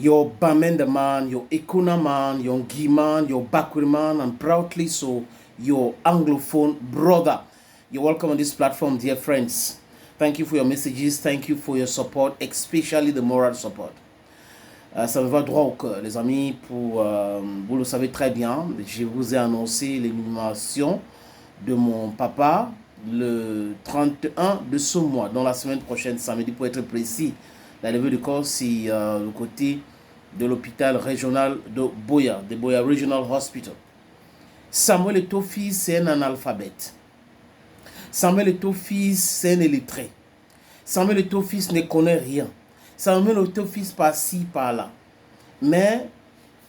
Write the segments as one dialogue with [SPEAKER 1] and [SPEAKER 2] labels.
[SPEAKER 1] your Bamenda man, your Ekuna man, your Ngi man, your Bakuri man, and proudly so your Anglophone brother. You're welcome on this platform, dear friends. Thank you for your messages, thank you for your support, especially the moral support. Ça me va droit au cœur, les amis. Vous le savez très bien, je vous ai annoncé l'élimination de mon papa le 31 de ce mois, dans la semaine prochaine, samedi pour être précis. La levée de corps, c'est le côté de l'hôpital régional de Boya, de Boya Regional Hospital. Samuel Eto'o-Fils, c'est un analphabète. Samuel Eto'o-Fils, c'est un illettré. Samuel Eto'o-Fils ne connaît rien. Samuel Eto'o-Fils par-ci, par-là. Mais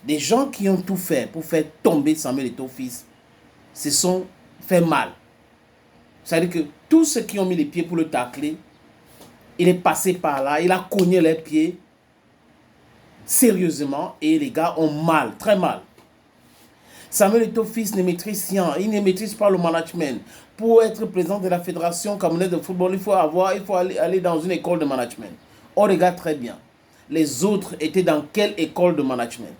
[SPEAKER 1] des gens qui ont tout fait pour faire tomber Samuel Eto'o-Fils se sont fait mal. C'est-à-dire que tous ceux qui ont mis les pieds pour le tacler, il est passé par là, il a cogné les pieds sérieusement et les gars ont mal, très mal. Samuel Eto'o-Fils ne maîtrise rien, il ne maîtrise pas le management. Pour être président de la fédération camerounaise de football, il faut aller dans une école de management. On regarde très bien. Les autres étaient dans quelle école de management?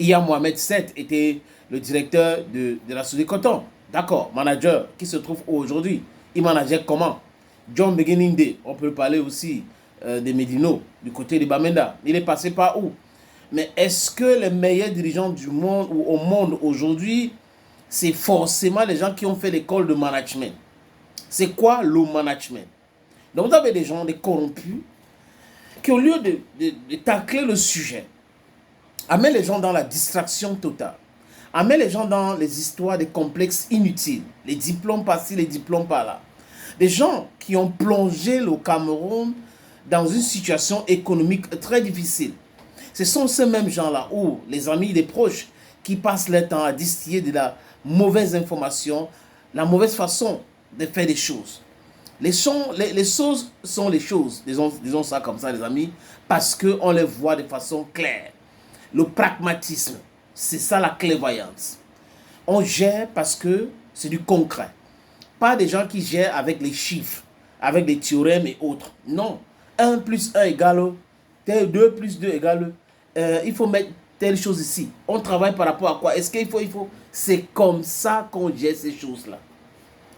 [SPEAKER 1] Iya Mohamed Seth était le directeur de la Société Coton. D'accord, manager qui se trouve aujourd'hui. Il manageait comment? John Beginning, on peut parler aussi de Medino, du côté de Bamenda. Il est passé par où? Mais est-ce que les meilleurs dirigeants du monde ou au monde aujourd'hui, c'est forcément les gens qui ont fait l'école de management? C'est quoi le management? Donc vous avez des gens, des corrompus, qui au lieu de tacler le sujet, amènent les gens dans la distraction totale, amènent les gens dans les histoires des complexes inutiles, les diplômes par-ci, les diplômes par-là. Des gens qui ont plongé le Cameroun dans une situation économique très difficile. Ce sont ces mêmes gens-là, ou les amis, les proches, qui passent leur temps à distiller de la mauvaise information, la mauvaise façon de faire des choses. Les choses sont les choses, disons ça comme ça les amis, parce qu'on les voit de façon claire. Le pragmatisme, c'est ça la clairvoyance. On gère parce que c'est du concret. Pas des gens qui gèrent avec les chiffres, avec les théorèmes et autres. Non, 1 plus 1 égale, 2 plus 2 égale, il faut mettre telle chose ici. On travaille par rapport à quoi? Est-ce qu'il faut? C'est comme ça qu'on gère ces choses-là.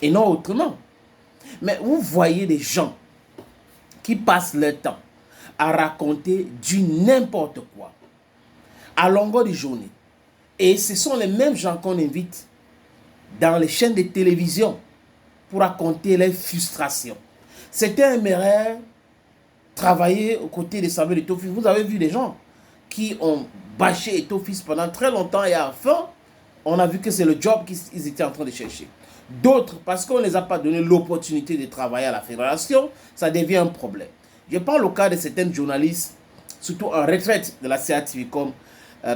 [SPEAKER 1] Et non autrement. Mais vous voyez des gens qui passent leur temps à raconter du n'importe quoi à longueur de journée. Et ce sont les mêmes gens qu'on invite dans les chaînes de télévision pour raconter leurs frustrations. Certains aimeraient travailler aux côtés de Samuel Eto'o-Fils. Vous avez vu des gens qui ont bâché Eto'o-Fils pendant très longtemps et à la fin, on a vu que c'est le job qu'ils étaient en train de chercher. D'autres, parce qu'on ne les a pas donné l'opportunité de travailler à la fédération, ça devient un problème. Je prends le cas de certains journalistes, surtout en retraite de la CATV, comme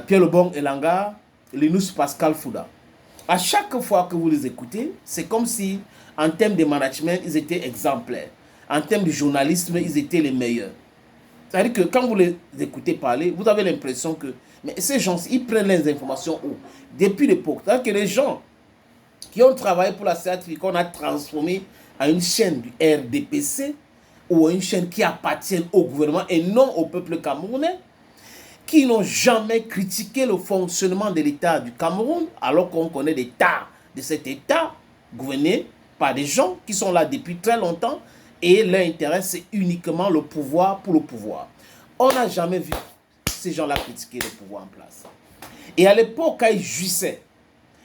[SPEAKER 1] Pierre Lebon Elanga, Linus Pascal Fouda. À chaque fois que vous les écoutez, c'est comme si, en termes de management, ils étaient exemplaires. En termes de journalisme, ils étaient les meilleurs. C'est-à-dire que quand vous les écoutez parler, vous avez l'impression que mais ces gens, ils prennent les informations où? Depuis l'époque. C'est-à-dire que les gens qui ont travaillé pour la CATV, qu'on a transformé à une chaîne du RDPC ou à une chaîne qui appartient au gouvernement et non au peuple camerounais, qui n'ont jamais critiqué le fonctionnement de l'État du Cameroun, alors qu'on connaît l'État de cet État gouverné par des gens qui sont là depuis très longtemps et leur intérêt, c'est uniquement le pouvoir pour le pouvoir. On n'a jamais vu ces gens-là critiquer le pouvoir en place. Et à l'époque, quand ils jouissaient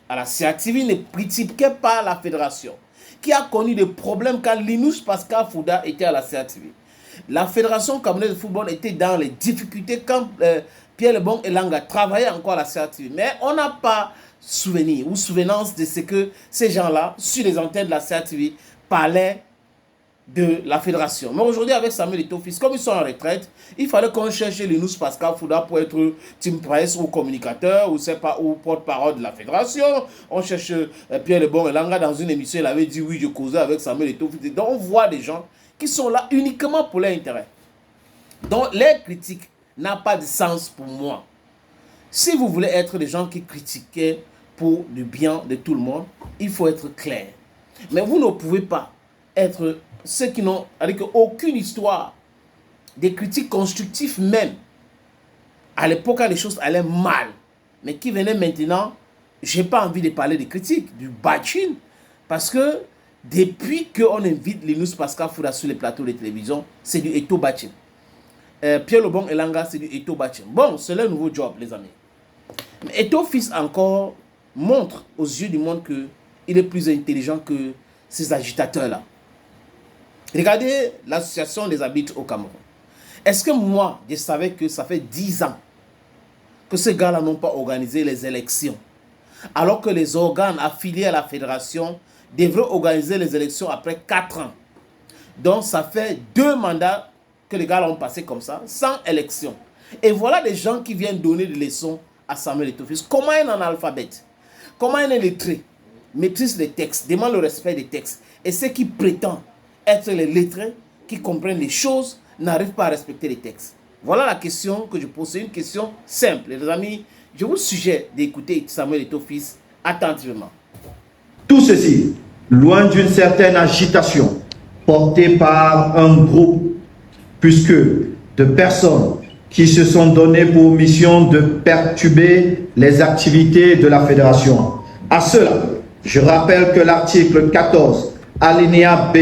[SPEAKER 1] à la CATV, ne critiquait pas la fédération, qui a connu des problèmes quand Linus Pascal Fouda était à la CATV. La fédération camerounaise de football était dans les difficultés quand Pierre Lebon Elanga travaillait encore à la CATV. Mais on n'a pas souvenir ou souvenance de ce que ces gens-là, sur les antennes de la CATV, parlaient de la fédération. Mais aujourd'hui, avec Samuel Eto'o-Fils, comme ils sont en retraite, il fallait qu'on cherche Linus Pascal Fouda pour être team presse ou communicateur ou porte-parole de la fédération. On cherche Pierre Lebon Elanga dans une émission, il avait dit oui, je causais avec Samuel Eto'o-Fils. Donc on voit des gens qui sont là uniquement pour leur intérêt. Donc les critiques n'ont pas de sens pour moi. Si vous voulez être des gens qui critiquaient pour le bien de tout le monde, il faut être clair. Mais vous ne pouvez pas être ceux qui n'ont aucune histoire, des critiques constructives même, À l'époque, quand les choses allaient mal, mais qui venait maintenant, je n'ai pas envie de parler des critiques, du bashing, parce que depuis qu'on invite Linus Pascal Fouda sur les plateaux de télévision, c'est du Eto bashing. Pierre Lebon Elanga, c'est du Eto bashing. Bon, c'est leur nouveau job, les amis. Mais Eto Fils encore montre aux yeux du monde qu'il est plus intelligent que ces agitateurs-là. Regardez l'association des arbitres au Cameroun. Est-ce que moi, je savais que ça fait 10 ans que ces gars-là n'ont pas organisé les élections, alors que les organes affiliés à la fédération devraient organiser les élections après 4 ans. Donc ça fait 2 mandats que les gars-là ont passé comme ça, sans élection. Et voilà des gens qui viennent donner des leçons à Samuel Eto'o Fils. Comment un analphabète, comment un lettré maîtrise les textes, demande le respect des textes, et ceux qui prétendent être les lettrés, qui comprennent les choses, n'arrivent pas à respecter les textes. Voilà la question que je pose. C'est une question simple. Les amis, je vous suggère d'écouter Samuel Eto'o Fils attentivement.
[SPEAKER 2] Tout ceci, loin d'une certaine agitation portée par un groupe, puisque de personnes qui se sont données pour mission de perturber les activités de la fédération. À cela, je rappelle que l'article 14, alinéa B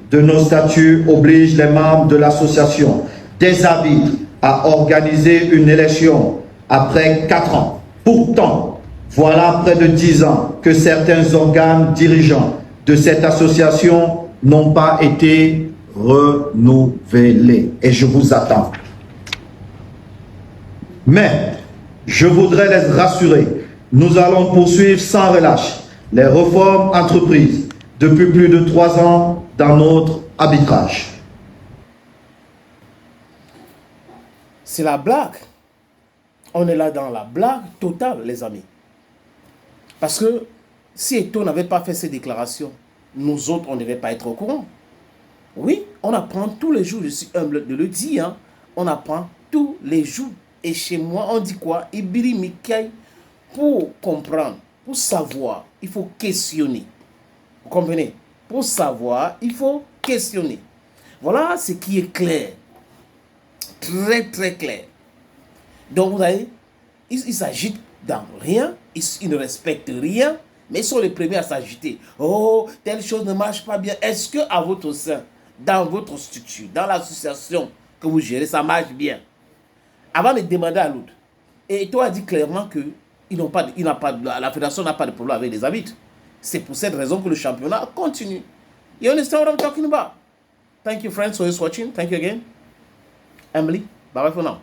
[SPEAKER 2] de nos statuts oblige les membres de l'association des arbitres à organiser une élection après 4 ans. Pourtant, voilà près de 10 ans que certains organes dirigeants de cette association n'ont pas été renouvelés. Et je vous attends. Mais je voudrais les rassurer, nous allons poursuivre sans relâche les réformes entreprises depuis plus de 3 ans dans notre arbitrage.
[SPEAKER 1] C'est la blague. On est là dans la blague totale, les amis. Parce que si Eto'o n'avait pas fait ces déclarations, nous autres, on ne devait pas être au courant. Oui, on apprend tous les jours, je suis humble de le dire, hein, on apprend tous les jours. Et chez moi, on dit quoi? Ibiri Mikai, pour comprendre, pour savoir, il faut questionner. Vous comprenez? Pour savoir, il faut questionner. Voilà ce qui est clair. Très, très clair. Donc, vous voyez, ils s'agitent dans rien, ils ne respectent rien, mais ils sont les premiers à s'agiter. Oh, telle chose ne marche pas bien. Est-ce que à votre sein, dans votre structure, dans l'association que vous gérez, ça marche bien? Avant de demander à l'autre. Et toi a dit clairement que la fédération n'a pas de problème avec les arbitres. C'est pour cette raison que le championnat continue. You understand what I'm talking about? Thank you, friends, for watching. Thank you again. Emily, bye bye for now.